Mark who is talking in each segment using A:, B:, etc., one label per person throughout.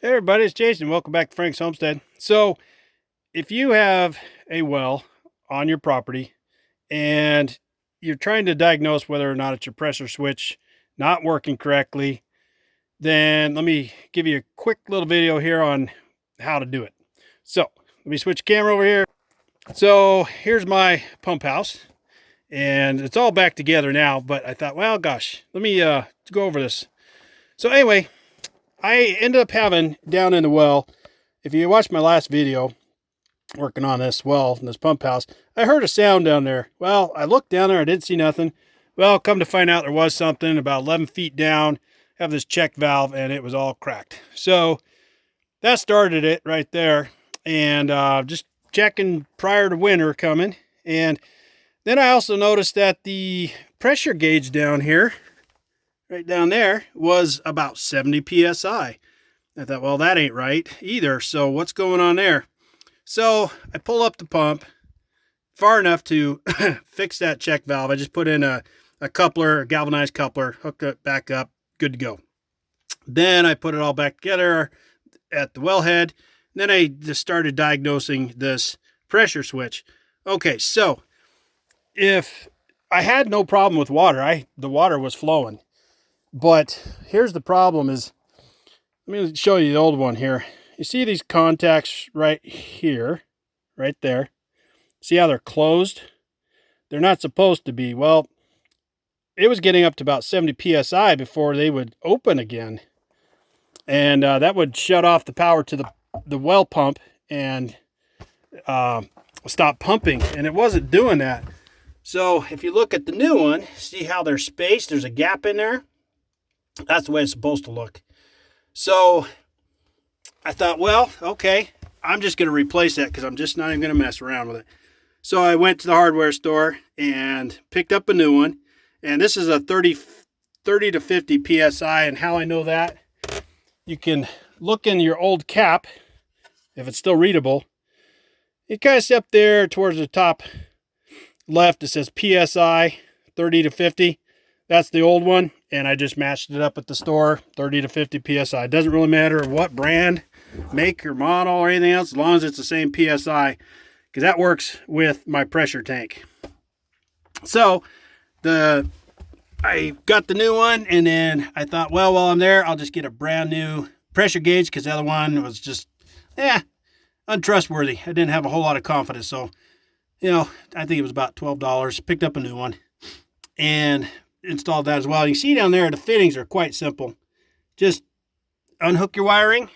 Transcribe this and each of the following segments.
A: Hey everybody, it's Jason. Welcome back to Frank's Homestead. So, if you have a well on your property and you're trying to diagnose whether or not it's your pressure switch not working correctly, then let me give you a quick little video here on how to do it. So, let me switch the camera over here. So, here's my pump house and it's all back together now, but I thought, well, gosh, let me go over this. So, anyway, I ended up having down in the well, if you watched my last video working on this well in this pump house, I heard a sound down there. Well, I looked down there, I didn't see nothing. Well, come to find out there was something about 11 feet down, have this check valve and it was all cracked. So that started it right there. And just checking prior to winter coming. And then I also noticed that the pressure gauge down here, right down there, was about 70 psi. I thought, well, that ain't right either. So what's going on there? So I pull up the pump far enough to fix that check valve. I just put in a coupler, a galvanized coupler, hooked it back up, good to go. Then I put it all back together at the wellhead. Then I just started diagnosing this pressure switch. Okay, so if I had no problem with water, the water was flowing. But here's the problem is, let me show you the old one here. You see these contacts right here, right there. See how they're closed? They're not supposed to be. Well, it was getting up to about 70 psi before they would open again. And that would shut off the power to the well pump and stop pumping. And it wasn't doing that. So if you look at the new one, see how they're spaced? There's a gap in there. That's the way it's supposed to look. So I thought, well, okay, I'm just going to replace that because I'm just not even going to mess around with it. So I went to the hardware store and picked up a new one. And this is a 30 to 50 PSI. And how I know that, you can look in your old cap, if it's still readable. It kind of see up there towards the top left, it says PSI 30 to 50. That's the old one, and I just matched it up at the store, 30 to 50 PSI. It doesn't really matter what brand, make or model or anything else, as long as it's the same PSI, because that works with my pressure tank. So I got the new one, and then I thought, well, while I'm there, I'll just get a brand new pressure gauge, because the other one was just, untrustworthy. I didn't have a whole lot of confidence, so, I think it was about $12. Picked up a new one, and installed that as well. You see down there, the fittings are quite simple. Just unhook your wiring.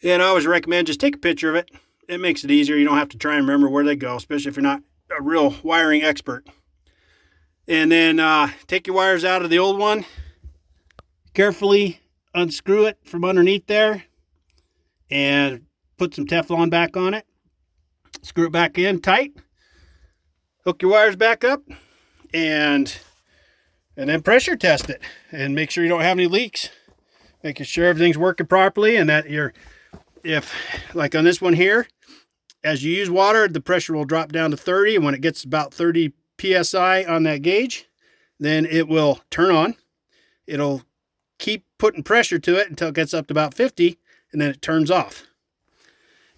A: And I always recommend just take a picture of it. It makes it easier. You don't have to try and remember where they go, especially if you're not a real wiring expert. And then take your wires out of the old one. Carefully unscrew it from underneath there. And put some Teflon back on it. Screw it back in tight. Hook your wires back up. And then pressure test it and make sure you don't have any leaks, making sure everything's working properly, and that if like on this one here, as you use water, the pressure will drop down to 30, and when it gets about 30 psi on that gauge, then it will turn on. It'll keep putting pressure to it until it gets up to about 50, and then it turns off.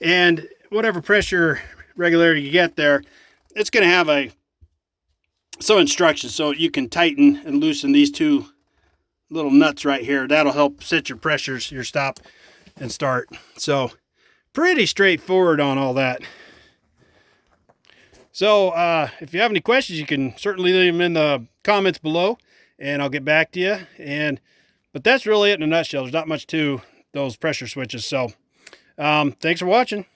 A: And whatever pressure regularity you get there, it's going to have some instructions so you can tighten and loosen these two little nuts right here. That'll help set your pressures, your stop and start. So pretty straightforward on all that. So if you have any questions, you can certainly leave them in the comments below and I'll get back to you. But that's really it in a nutshell. There's not much to those pressure switches. So thanks for watching.